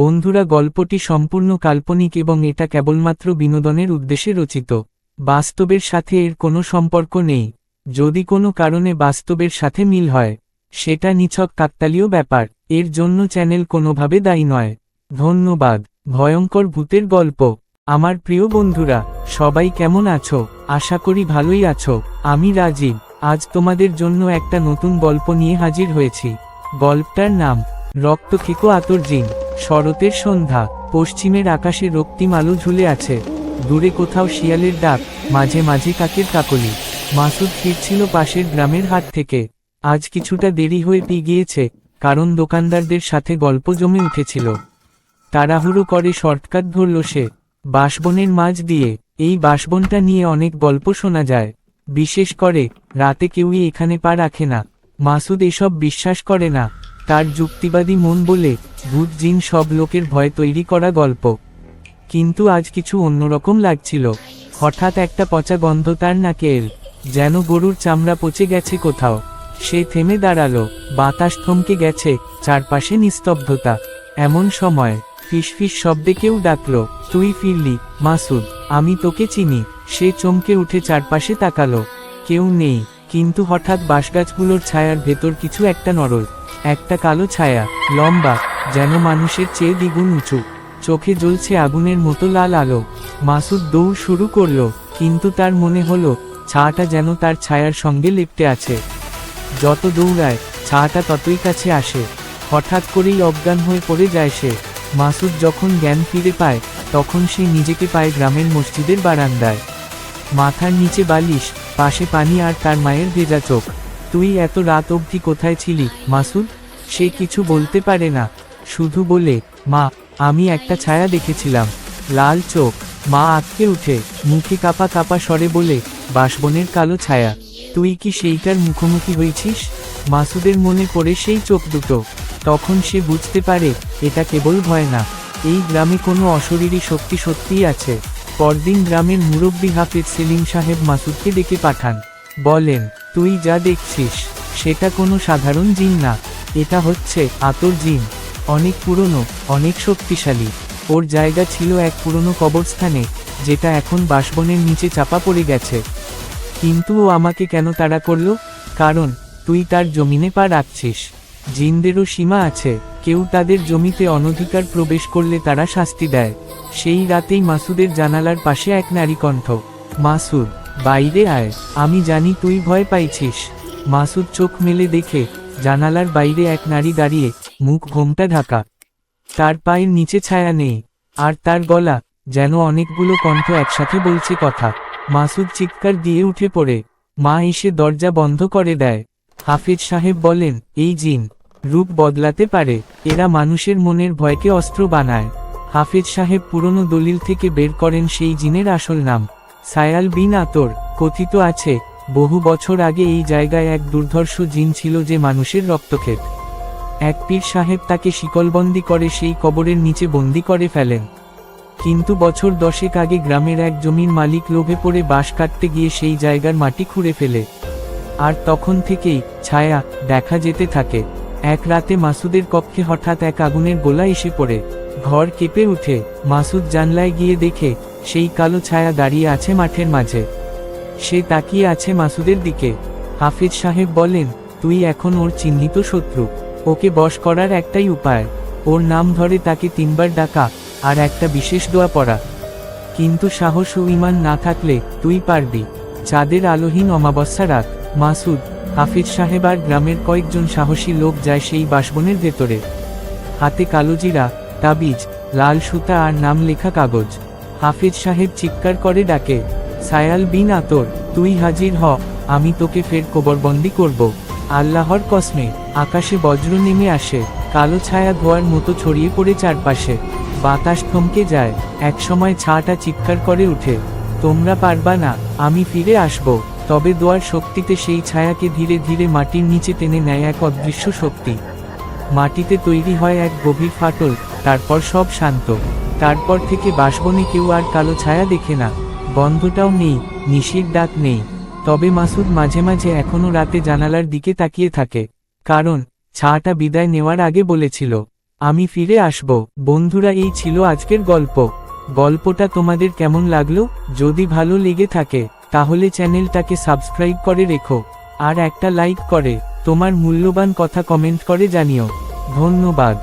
বন্ধুরা, গল্পটি সম্পূর্ণ কাল্পনিক এবং এটা কেবলমাত্র বিনোদনের উদ্দেশ্যে রচিত। বাস্তবের সাথে এর কোনো সম্পর্ক নেই। যদি কোনো কারণে বাস্তবের সাথে মিল হয়, সেটা নিছক কাকতালীয় ব্যাপার। এর জন্য চ্যানেল কোনোভাবে দায়ী নয়। ধন্যবাদ। ভয়ঙ্কর ভূতের গল্প। আমার প্রিয় বন্ধুরা, সবাই কেমন আছো? আশা করি ভালোই আছো। আমি রাজীব। আজ তোমাদের জন্য একটা নতুন গল্প নিয়ে হাজির হয়েছি। গল্পটার নাম রক্ত খেকো আতর জিন। শরতের সন্ধ্যা, পশ্চিমের আকাশে রক্তিম আলো ঝুলে আছে। দূরে কোথাও শিয়ালের ডাক, মাঝে মাঝে কাকের কাকলি। মাসুদ ফিরছিল পাশের গ্রামের হাট থেকে। আজ কিছুটা দেরি হয়ে গিয়েছে, কারণ দোকানদারদের সাথে গল্প জমে উঠেছিল। তাড়াহুড়ো করে শর্টকাট ধরল সে বাঁশবনের মাঝ দিয়ে। এই বাঁশবনটা নিয়ে অনেক গল্প শোনা যায়, বিশেষ করে রাতে কেউই এখানে পা রাখে না। মাসুদ এসব বিশ্বাস করে না। তার যুক্তিবাদী মন বলে ভূত জিন সব লোকের ভয় তৈরি করা গল্প। কিন্তু আজ কিছু অন্যরকম লাগছিল। হঠাৎ একটা পচা গন্ধ তার নাকে এল, যেন গরুর চামড়া পচে গেছে কোথাও। সে থেমে দাঁড়ালো। বাতাস থমকে গেছে, চারপাশে নিস্তব্ধতা। এমন সময় ফিসফিস শব্দে কেউ ডাকলো, তুই ফিরলি মাসুদ, আমি তোকে চিনি। সে চমকে উঠে চারপাশে তাকালো। কেউ নেই, কিন্তু হঠাৎ বাঁশগাছগুলোর ছায়ার ভেতর কিছু একটা নড়ল। একটা কালো ছায়া, লম্বা, যেন মানুষের চেয়ে দ্বিগুণ উঁচু। চোখে জ্বলছে আগুনের মতো লাল আলো। মাসুদ দৌড় শুরু করলো, কিন্তু তার মনে হলো ছায়াটা যেন তার ছায়ার সঙ্গে লিপ্টে আছে। যত দৌড়ায়, ছায়াটা ততই কাছে আসে। হঠাৎ করেই অজ্ঞান হয়ে পড়ে যায় সে। মাসুদ যখন জ্ঞান ফিরে পায়, তখন সে নিজেকে পায় গ্রামের মসজিদের বারান্দায়। মাথার নিচে বালিশ, পাশে পানি আর তার মায়ের ভেজা চোখ। তুই এত রাত অবধি কোথায় ছিলি মাসুদ? সে কিছু বলতে পারে না, শুধু বলে, মা, আমি একটা ছায়া দেখেছিলাম। লাল চোখ। মা আঁতকে উঠে, মুখে কাপা কাপা স্বরে বলে, বাঁশবনের কালো ছায়া। তুই কি সেইটার মুখোমুখি হয়েছিস? মাসুদের মনে পড়ে সেই চোখ দুটো। তখন সে বুঝতে পারে, এটা কেবল ভয় না, এই গ্রামে কোনো অশরীরী শক্তি সত্যিই আছে। পরদিন গ্রামের মুরব্বি হাফেজ সেলিম সাহেব মাসুদকে ডেকে পাঠান। বলেন, তুই যা দেখছিস, সেটা কোনো সাধারণ জিন না। এটা হচ্ছে আতর জিন। অনেক পুরনো, অনেক শক্তিশালী। ওর জায়গা ছিল এক পুরনো কবরস্থানে, যেটা এখন বাঁশবনের নিচে চাপা পড়ে গেছে। কিন্তু ও আমাকে কেন তাড়া করলো? কারণ তুই তার জমিনে পা রাখছিস। জিনদেরও সীমা আছে। কেউ তাদের জমিতে অনধিকার প্রবেশ করলে তারা শাস্তি দেয়। সেই রাতেই মাসুদের জানালার পাশে এক নারী কণ্ঠ, মাসুদ, বাইরে আয়, আমি জানি তুই ভয় পাইছিস। মাসুদ চোখ মেলে দেখে, জানালার বাইরে এক নারী দাঁড়িয়ে, মুখ ঘোমটা ঢাকা। তার পায়ের নিচে ছায়া নেই, আর তার গলা যেন অনেকগুলো কণ্ঠ একসাথে বলছে কথা। মাসুদ চিৎকার দিয়ে উঠে পড়ে। মা এসে দরজা বন্ধ করে দেয়। হাফেজ সাহেব বলেন, এই জিন রূপ বদলাতে পারে। এরা মানুষের মনের ভয়কে অস্ত্র বানায়। হাফেজ সাহেব পুরনো দলিল থেকে বের করেন সেই জিনের আসল নাম, সায়াল বিন আতর। কথিত আছে, বহু বছর আগে এই জায়গায় এক দুর্ধর্ষ জিন ছিল যে মানুষের রক্ত খেত। এক পীর সাহেব তাকে শিকলবন্দি করে সেই কবরের নিচে বন্দি করে ফেলেন। কিন্তু বছর 10 আগে গ্রামের এক জমির মালিক লোভে পড়ে বাঁশ কাটতে গিয়ে সেই জায়গার মাটি খুঁড়ে ফেলে। আর তখন থেকেই ছায়া দেখা যেতে থাকে। এক রাতে মাসুদের কক্ষে হঠাৎ এক আগুনের গোলা এসে পড়ে। ঘর কেঁপে উঠে। মাসুদ জানলায় গিয়ে দেখে, সেই কালো ছায়া দাঁড়িয়ে আছে মাঠের মাঝে। সে তাকিয়ে আছে মাসুদের দিকে। হাফেজ সাহেব বলেন, তুই এখন ওর চিহ্নিত শত্রু। ওকে বশ করার একটাই উপায়, ওর নাম ধরে তাকে 3 বার ডাকা, আর একটা বিশেষ দোয়া পড়া। কিন্তু সাহস ও ঈমান না থাকলে তুই পারবি। চাঁদের আলোহীন অমাবস্যা রাত। মাসুদ, হাফেজ সাহেব আর গ্রামের কয়েকজন সাহসী লোক যায় সেই বাঁশবনের ভেতরে। হাতে কালোজিরা, তাবিজ, লাল সুতা আর নাম লেখা কাগজ। হাফেজ সাহেব চিৎকার করে ডাকে, সায়াল বিন আতর, তুই হাজির হ, আমি তোকে ফের কবরবন্দি করব। আল্লাহর কসমে। আকাশে বজ্র নেমে আসে। কালো ছায়া ধোয়ার মতো ছড়িয়ে পড়ে চারপাশে। বাতাস থমকে যায়। একসময় ছায়াটা চিৎকার করে উঠে, তোমরা পারবা না, আমি ফিরে আসব। তবে দোয়ার শক্তিতে সেই ছায়াকে ধীরে ধীরে মাটির নিচে টেনে নেয় এক অদৃশ্য শক্তি। মাটিতে তৈরি হয় এক গভীর ফাটল, তারপর সব শান্ত। তারপর থেকে বাঁশবনে কেউ আর কালো ছায়া দেখে না। গন্ধটাও নেই, নিশির ডাক নেই। তবে মাসুদ মাঝে মাঝে এখনো রাতে জানালার দিকে তাকিয়ে থাকে। কারণ ছায়াটা বিদায় নেওয়ার আগে বলেছিল, আমি ফিরে আসব। বন্ধুরা, এই ছিল আজকের গল্প। গল্পটা তোমাদের কেমন লাগলো? যদি ভালো লেগে থাকে তাহলে চ্যানেলটাকে সাবস্ক্রাইব করে রেখো, আর একটা লাইক করে তোমার মূল্যবান কথা কমেন্ট করে জানিও। ধন্যবাদ।